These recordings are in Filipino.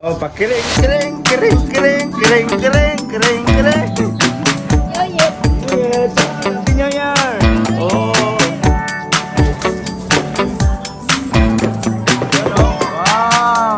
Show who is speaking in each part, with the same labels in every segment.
Speaker 1: Oh, pakiring, kiring, kiring, kiring, kiring, kiring, kiring, kiring. Yes, Happy New Year. Oh. Yan, oh. Wow.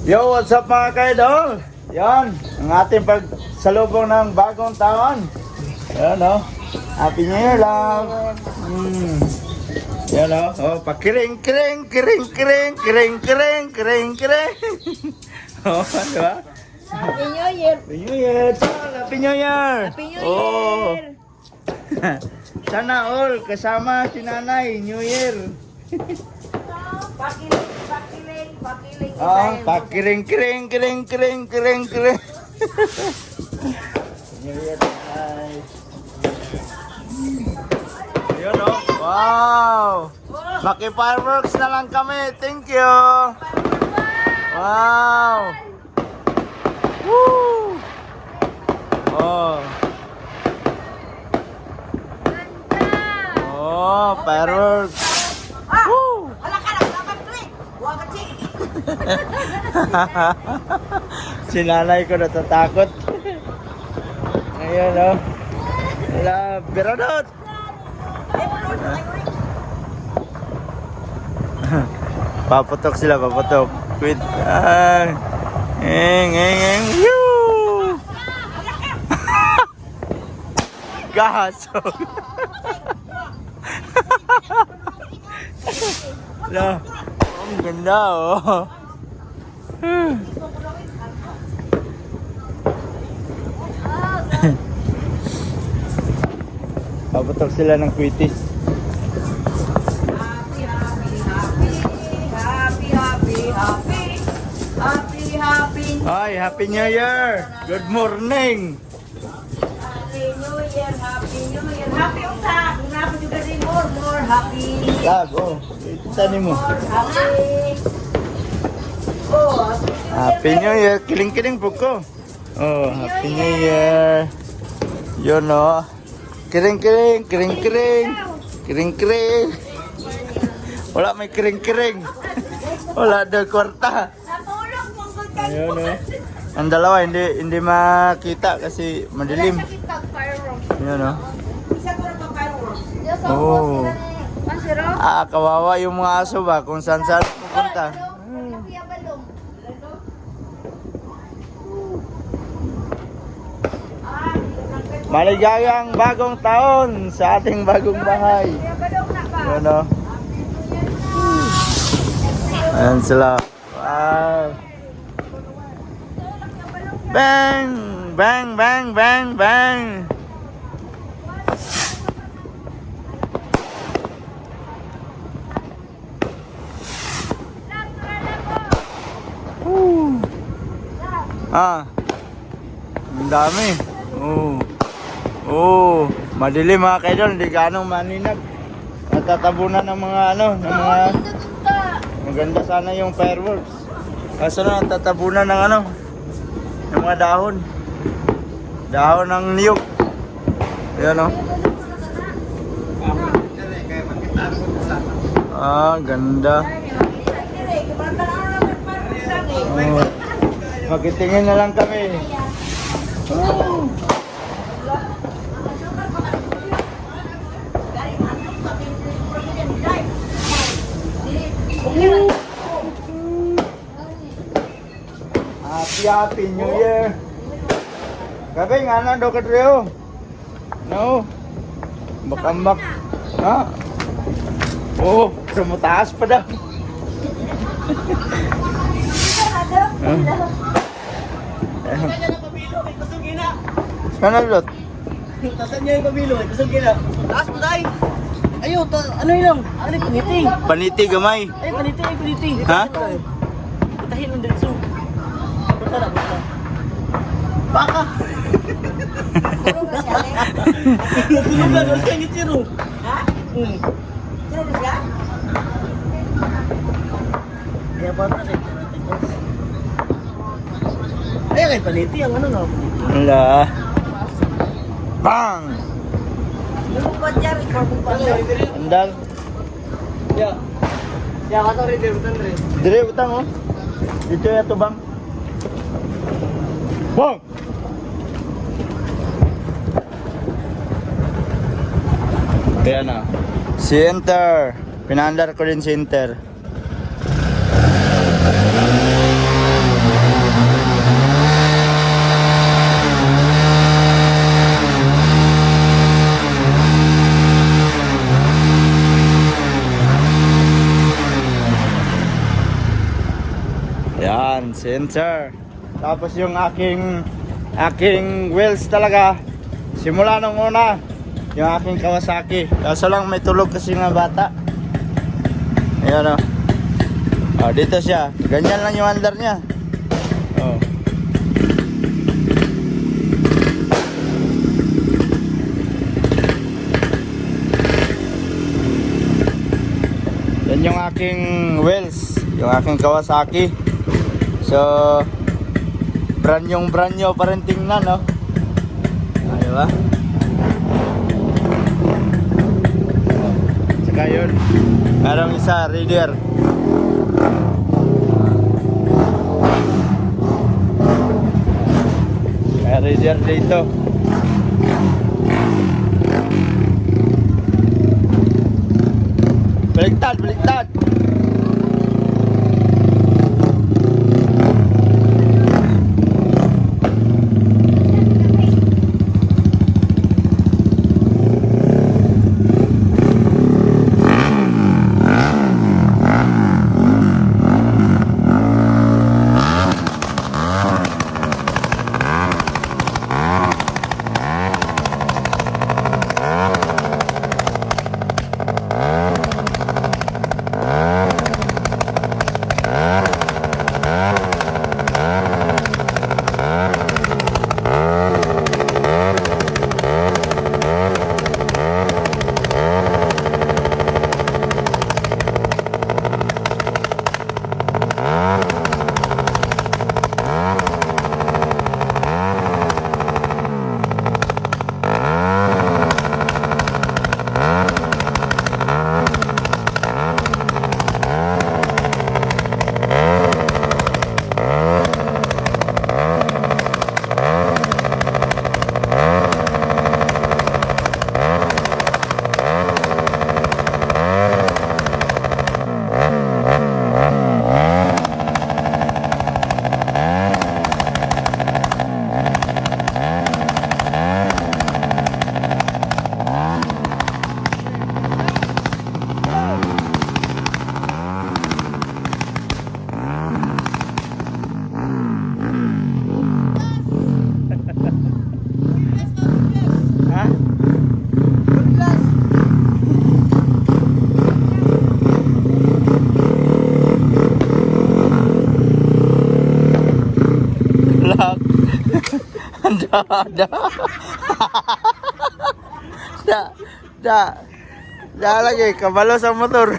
Speaker 1: Yo, what's up mga ka-idol? Yan, ang ating pagsalubong ng bagong taon. Yan o, Happy New Year lang. Yan o, oh, pakiring, kiring, kiring, kiring, kiring, kiring, kiring, kiring. Oh, di ba?
Speaker 2: Happy New Year!
Speaker 1: Happy New Year! Happy New Year!
Speaker 2: Happy New
Speaker 1: Oh.
Speaker 2: Year!
Speaker 1: Sana all kasama si Nanay, New Year.
Speaker 2: Pakiling, pakiling, pakiling.
Speaker 1: Ah, pakiring, kiring, kiring, kiring, kiring, kiring. New Year, Nanay. Yun o. Wow! Maki-fireworks na lang kami. Thank you! Wow! Woo! Oh. Oh, fireworks. Woo!
Speaker 2: Wala ka lang, dapat trip! Huwag ka chik!
Speaker 1: Si nanay ko natatakot. Ayan o. Wala, biradot. Paputok sila, paputok. Quit. Eng. Yoo! Gasog. Lah, ang ganda oh. Paputok sila ng kwitis.
Speaker 2: Happy, happy, happy, happy, happy, happy, happy, happy,
Speaker 1: Hi, Happy New Year! Good morning!
Speaker 2: happy New Year, happy New Year, happy unsa, happy juga din more happy,
Speaker 1: Lag, oh, itani mo.
Speaker 2: happy, oh,
Speaker 1: Happy New Year! Kiling-kiling po ko. Oh, Happy New Year! Yun oh. Kiring-kiring, kiring-kiring. Kiring-kiring. Wala may kiring-kiring. Wala daw kwarta.
Speaker 2: natulog mo sa kayo.
Speaker 1: Ayun oh. Ang dalawa hindi makita kasi madilim.
Speaker 2: Fireworks.
Speaker 1: Yun oh.
Speaker 2: Isa ko na pa fireworks.
Speaker 1: Oh.
Speaker 2: Masiro?
Speaker 1: Ah, kawawa yung mga aso ba kung saan-saan pupunta. Maligayang bagong taon sa ating bagong bahay. Yun o. Ayan sila. Wow. Bang! Bang! Bang! Bang! Bang! Woo! Ah. Ang dami. Oh. Oh, madilim mga kaidol, hindi ganong maninag. Natatabunan ng mga ng mga maganda sana yung fireworks. Kaso na natatabunan ng ng mga dahon. Dahon ng niyog. Ayan o. Ah, ganda. Oh, magkitingin na lang kami. Oh. Happy New Year. Gabi nga na daw kadreo. No. Bakambak. Ha? Oh, pero mataas pa daw. Sana lot.
Speaker 3: Tasan niya yung pabilo, kusog kina. Taas mo tayo. Ayo, ano yun? Ano yung paniting?
Speaker 1: Paniti gamay.
Speaker 3: Ay, paniting.
Speaker 1: Ha?
Speaker 3: Putahin ng diretso. Punta na. Baka. Nasunugan, wala kang itiro.
Speaker 2: Ha? Siguro siya?
Speaker 3: Kaya pa na rin. Ay, kay Paniti, ang ano nga.
Speaker 1: Wala. Bang!
Speaker 2: Lumupad niya, record mo pa siya.
Speaker 1: Andal.
Speaker 3: Ya. Ya, ka to rin, butan rin.
Speaker 1: Dire utang oh. Dito ya to bang. Bang! Kaya na. Si Enter. Pinaandar ko rin si Enter. Yan, sensor. Tapos yung aking wheels talaga. Simula nung una, yung aking Kawasaki. Kaso lang may tulog kasi nga bata. Ayan o. Oh, dito siya. Ganyan lang yung under niya. Oh. Yan yung aking wheels. Yung aking Kawasaki. So, brand new pa rin tingnan, no? Di ba? Saka yun, merong isa, reader. May reader dito. Baliktad, baliktad. Da. Da lagi kabalo sa motor.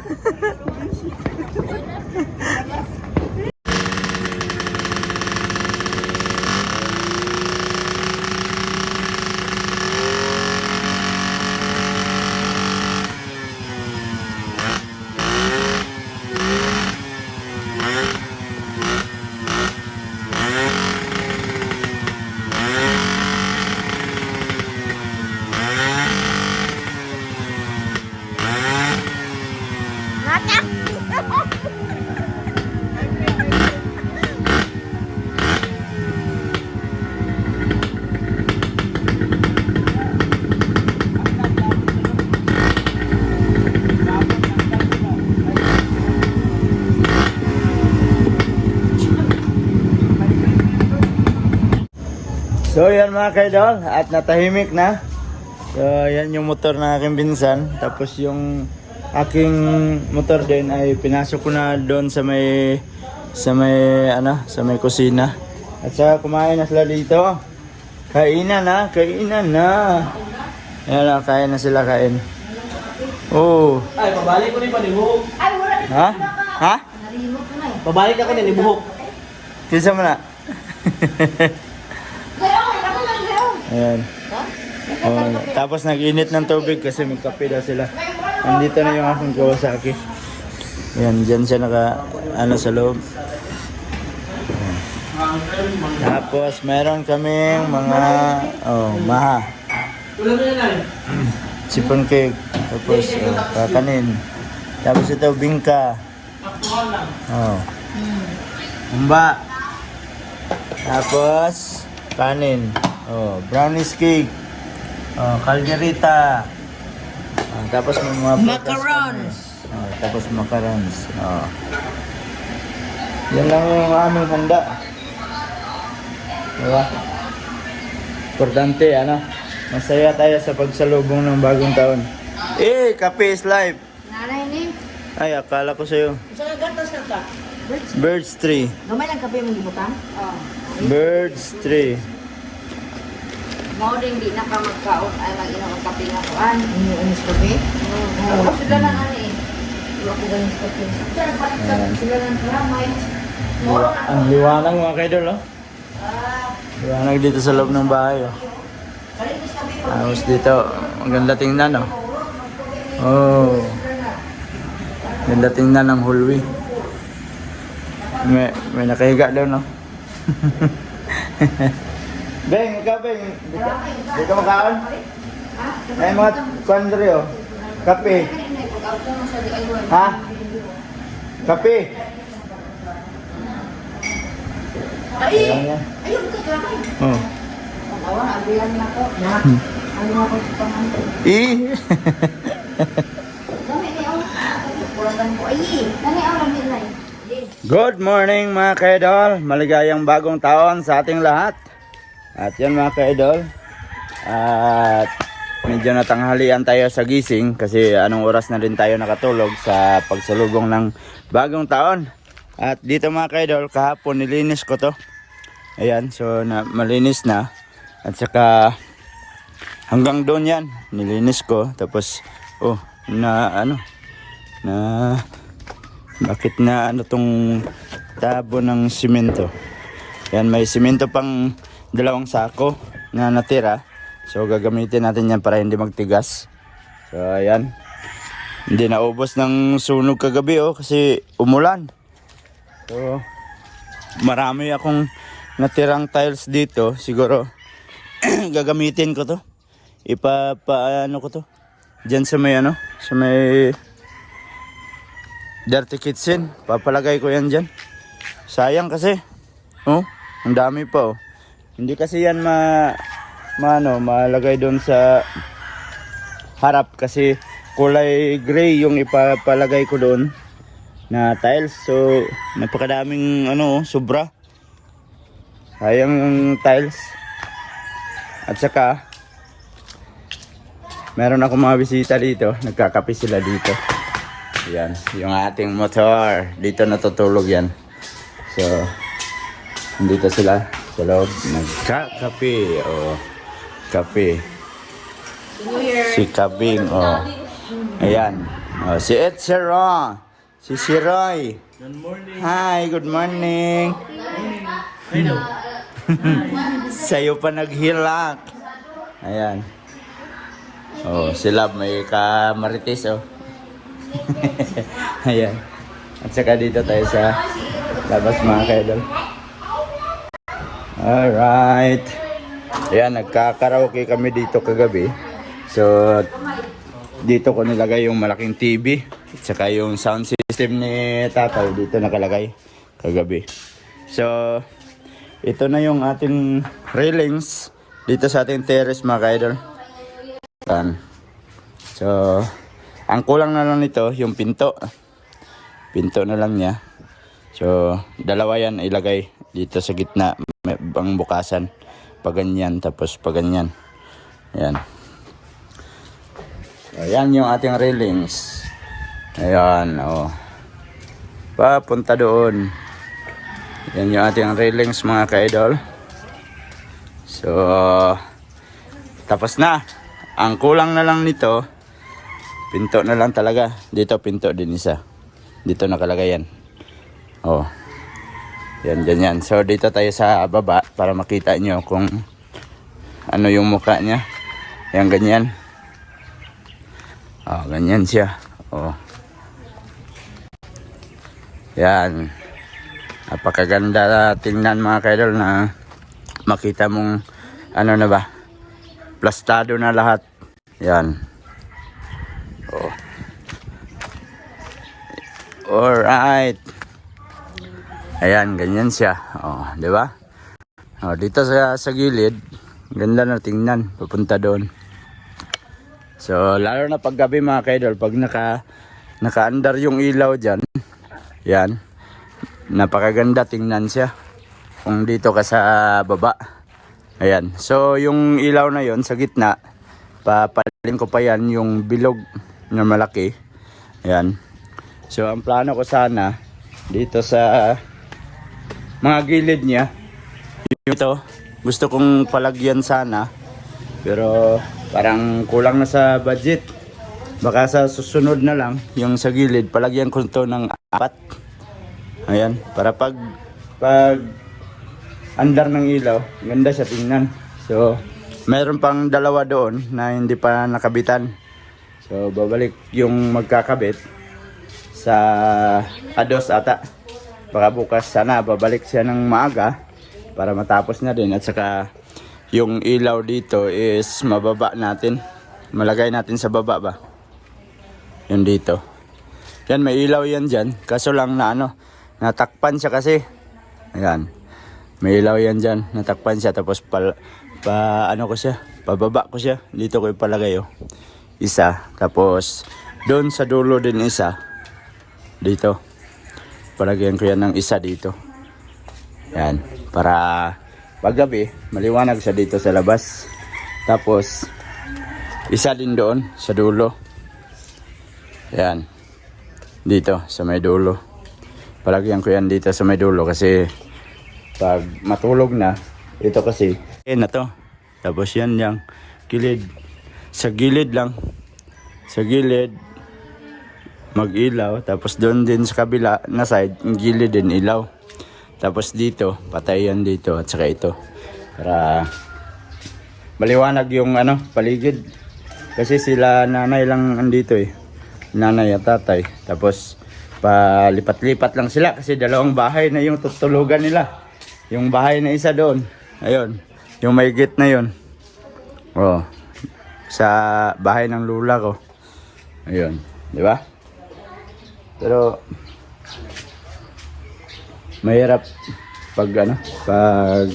Speaker 1: So yan mga kaidol, at natahimik na. So yan yung motor ng aking pinsan. Tapos yung aking motor din ay pinasok ko na doon sa may kusina. At saka kumain na sila dito. Kainan na. Ayan na, kain na sila, kain. Oh.
Speaker 3: Ay, pabalik ko ni pa ni Buhok.
Speaker 2: Ay, wala din.
Speaker 1: Ha? Ha?
Speaker 2: Nalimot ko na eh.
Speaker 3: Pabalik ako ni Buhok.
Speaker 1: Kinsa mo na?
Speaker 2: Gayon, ako lang gayon.
Speaker 1: Ayan.
Speaker 2: Ha?
Speaker 1: Oh, tapos nag-init ng tubig kasi magkape daw sila. Nandito na yung aking Kawasaki. Ayan, dyan siya sa loob. Ayan. Tapos meron kaming mga maha.
Speaker 3: Wala na yan ay.
Speaker 1: Sipon cake. Tapos kakanin. Tapos ito bingka. Umba. Tapos kanin. Brownies cake. Calderita. Tapos may mga
Speaker 2: Macarons.
Speaker 1: tapos macarons. Yan lang yung aming handa. Diba? Importante, masaya tayo sa pagsalubong ng bagong taon. Kape is life.
Speaker 2: Nanay ni.
Speaker 1: Ay, akala ko sa'yo.
Speaker 2: Saan gatas ka?
Speaker 1: Birds tree.
Speaker 2: Gamay lang kape mong gibutan? Oo.
Speaker 1: Birds tree.
Speaker 2: Mao din di na ka magkaon ay mag-inom ang kape nga kuan. Inis kape? Oo. Sila lang ani. Wala ko galing sa kape. Sila lang ramay.
Speaker 1: Ang liwanag mga kaidol, liwanag dito sa loob ng bahay, Tapos dito, maganda tingnan, Ganda tingnan ng hallway. May nakahiga doon, Beng, ikaw, Beng. Di ka makaon? Ay, mga kwandre, Kape. Ha? Kape.
Speaker 2: Ayun ka gamay. Awa, abilan na ko. Na. Ano ako sa panganto. Dami ni ako. Kulangan ko. Ay, nani ako lang nilay.
Speaker 1: Good morning mga ka-idol. Maligayang bagong taon sa ating lahat. At yan mga ka-idol. At medyo natanghalian tayo sa gising kasi anong oras na rin tayo nakatulog sa pagsalubong ng bagong taon. At dito mga ka-idol, kahapon nilinis ko to. Ayan, so malinis na. At saka hanggang doon yan, nilinis ko. Tapos, bakit na tong tabo ng simento. Yan, may simento pang 2 sako na natira. So gagamitin natin yan para hindi magtigas. So ayan, hindi naubos ng sunog kagabi kasi umulan. So marami akong natirang tiles dito. Siguro gagamitin ko to. Ipapaano ko to diyan sa may sa may dirty kitchen. Papalagay ko yan dyan. Sayang kasi. Ang dami pa Hindi kasi yan malagay doon sa harap kasi kulay gray yung ipapalagay ko doon na tiles. So napakadaming sobra. Sayang yung tiles. At saka meron ako mga bisita dito. Nagkakape sila dito. Yan, yung ating motor. Dito natutulog yan. So, dito sila sa loob. Nagkakape. Kape. Si Kabing. Ayan. Si Ed Sheron. Si Shiroy.
Speaker 3: Good morning.
Speaker 1: Hi, good morning.
Speaker 3: Hello.
Speaker 1: Sa'yo pa naghilak. Ayan. Si Love may kamarites Ayan. At saka dito tayo sa labas mga kaidol. Alright. Ayan, nagkakaraoke kami dito kagabi. So, dito ko nilagay yung malaking TV. At saka yung sound system ni tatay dito nakalagay kagabi. So, ito na yung ating railings dito sa ating terrace mga kaidol. So, ang kulang na lang nito yung pinto. Pinto na lang niya. So, 2 yan ilagay dito sa gitna. May bang bukasan. Paganyan tapos paganyan. Ayan. Ayan yung ating railings. Ayan. Papunta doon. Ayan yung ating railings mga ka-idol. So, tapos na. Ang kulang na lang nito Pinto na lang talaga. Dito pinto din isa. Dito nakalagay yan. Oh. Yan, ganyan. So dito tayo sa baba para makita nyo kung ano yung mukha niya. Yan, ganyan. Oh, ganyan siya. Oh. Yan. Napakaganda tingnan mga kaidol na makita mong ano na ba? Plastado na lahat. Yan. Oh. Alright. Ayan, ganyan siya. Oh, di ba? Oh, dito sa gilid, ganda na tingnan, papunta doon. So, lalo na pag gabi mga kaidol, pag naka-andar yung ilaw diyan. Yan. Napakaganda tingnan siya. Kung dito ka sa baba. Ayan. So, yung ilaw na yon sa gitna, papalin ko pa yan yung bilog na malaki. Ayan. So, ang plano ko sana dito sa mga gilid niya, ito, gusto kong palagyan sana. Pero parang kulang na sa budget. Baka sa susunod na lang, yung sa gilid, palagyan ko ito ng 4. Ayan. Para pag andar ng ilaw, ganda siya tingnan. So, mayroon pang 2 doon na hindi pa nakabitan. So, babalik yung magkakabit sa ados ata. Baka bukas sana babalik siya ng maaga para matapos na din. At saka yung ilaw dito is mababa natin. Malagay natin sa baba ba? Yun dito. Yan, may ilaw yan dyan. Kaso lang na natakpan siya kasi. Ayan. May ilaw yan dyan. Natakpan siya. Tapos pababa ko siya. Dito ko ipalagay oh. Isa. Tapos doon sa dulo din isa. Dito. Palagyan ko yan ng isa dito. Yan. Para paggabi, maliwanag siya dito sa labas. Tapos isa din doon sa dulo. Yan. Dito sa may dulo. Palagyan ko yan dito sa may dulo kasi pag matulog na, ito kasi na to. Tapos yan yung gilid. Sa gilid lang. Sa gilid mag-ilaw. Tapos doon din sa kabila na side, yung gilid din ilaw. Tapos dito, patay yan dito at saka ito. Para maliwanag yung paligid. Kasi sila nanay lang andito eh. Nanay at tatay. Tapos palipat-lipat lang sila kasi 2 bahay na yung tutulugan nila. Yung bahay na isa doon. Ayun. Yung may gate na yun. Oh. Sa bahay ng lula ko. Ayun. Di ba? Pero mahirap pag pag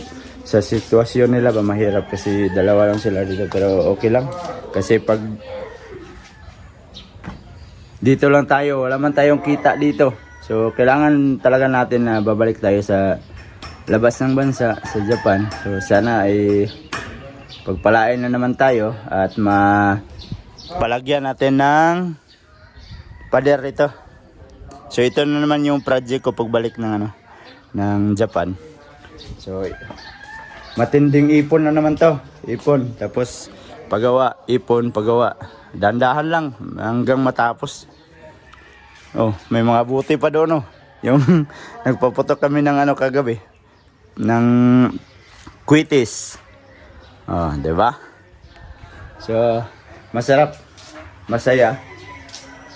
Speaker 1: sa sitwasyon nila ba mahirap kasi 2 lang sila dito pero okay lang kasi pag dito lang tayo wala man tayong kita dito so kailangan talaga natin na babalik tayo sa labas ng bansa sa Japan. So sana ay pagpalain na naman tayo at palagyan natin ng pader ito. So ito na naman yung project ko pagbalik ng ng Japan. So matinding ipon na naman to. Ipon. Tapos pagawa, ipon, pagawa. Dandahan lang hanggang matapos. Oh, may mga buti pa doon oh. Yung nagpaputok kami ng kagabi. Ng quitis. Oh, 'di ba? So masarap, masaya.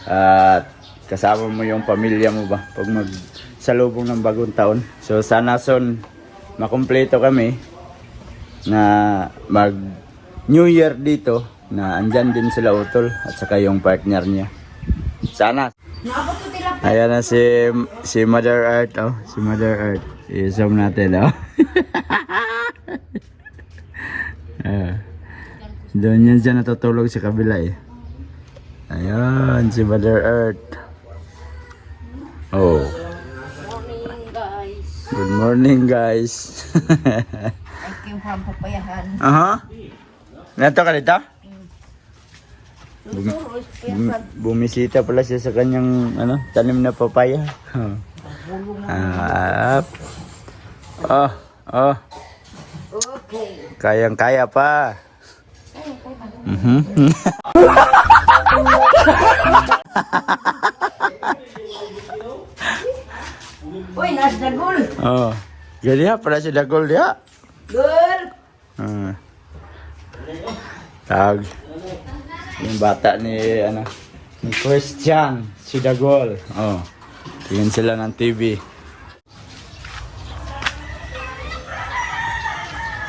Speaker 1: At kasama mo yung pamilya mo ba pag magsalubong ng bagong taon. So sana soon makumpleto kami na mag New Year dito na andyan din sila utol at saka yung partner niya. Sana. Ayan na si Mother Earth oh, si Mother Earth. I-zoom natin oh. Doon yan dyan natutulog sa kabila eh. Ayan si Mother Earth. Oh.
Speaker 2: Morning guys.
Speaker 1: Good morning guys.
Speaker 2: I came from Papayahan.
Speaker 1: Nato ka dito?
Speaker 2: Susuro is Papayahan.
Speaker 1: Bumisita pala siya sa kanyang tanim na papaya. Oh.
Speaker 2: Okay.
Speaker 1: Kayang-kaya pa.
Speaker 2: Ay,
Speaker 1: Mhm.
Speaker 2: Uy, nasa dagol.
Speaker 1: Oh. Jadi pala si Dagol dia.
Speaker 2: Gol.
Speaker 1: Tag. Yung bata ni ni Christian, si Dagol. Oh. Tingin sila ng TV.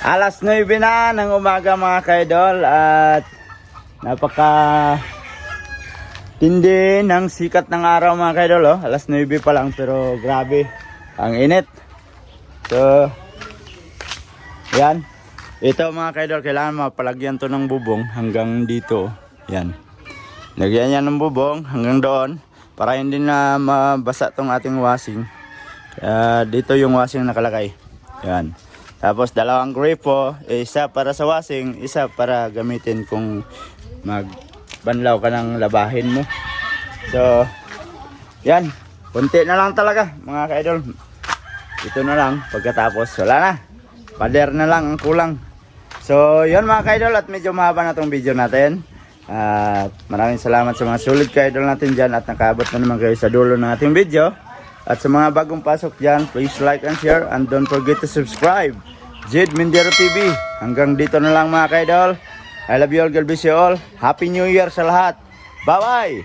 Speaker 1: Alas 9 na ng umaga mga kaidol at napaka tindi ng sikat ng araw mga kaidol. Oh. Alas 9 pa lang pero grabe ang init. So, yan. Ito mga kaidol, kailangan mapalagyan to ng bubong hanggang dito. Yan. Lagyan niya ng bubong hanggang doon para hindi na mabasa tong ating washing. Dito yung washing nakalagay. Yan. Tapos dalawang gripo, isa para sa washing, isa para gamitin kung magbanlaw ka ng labahin mo. So, yan. Kunti na lang talaga mga kaidol. Ito na lang. Pagkatapos, wala na. Pader na lang ang kulang. So, yun mga kaidol at medyo mahaba na tong video natin. At maraming salamat sa mga sulit kaidol natin dyan at nakaabot na naman kayo sa dulo ng ating video. At sa mga bagong pasok dyan, please like and share and don't forget to subscribe. Jed Mindero TV. Hanggang dito na lang mga kaidol. I love you all. God bless you all. Happy New Year sa lahat. Bye-bye!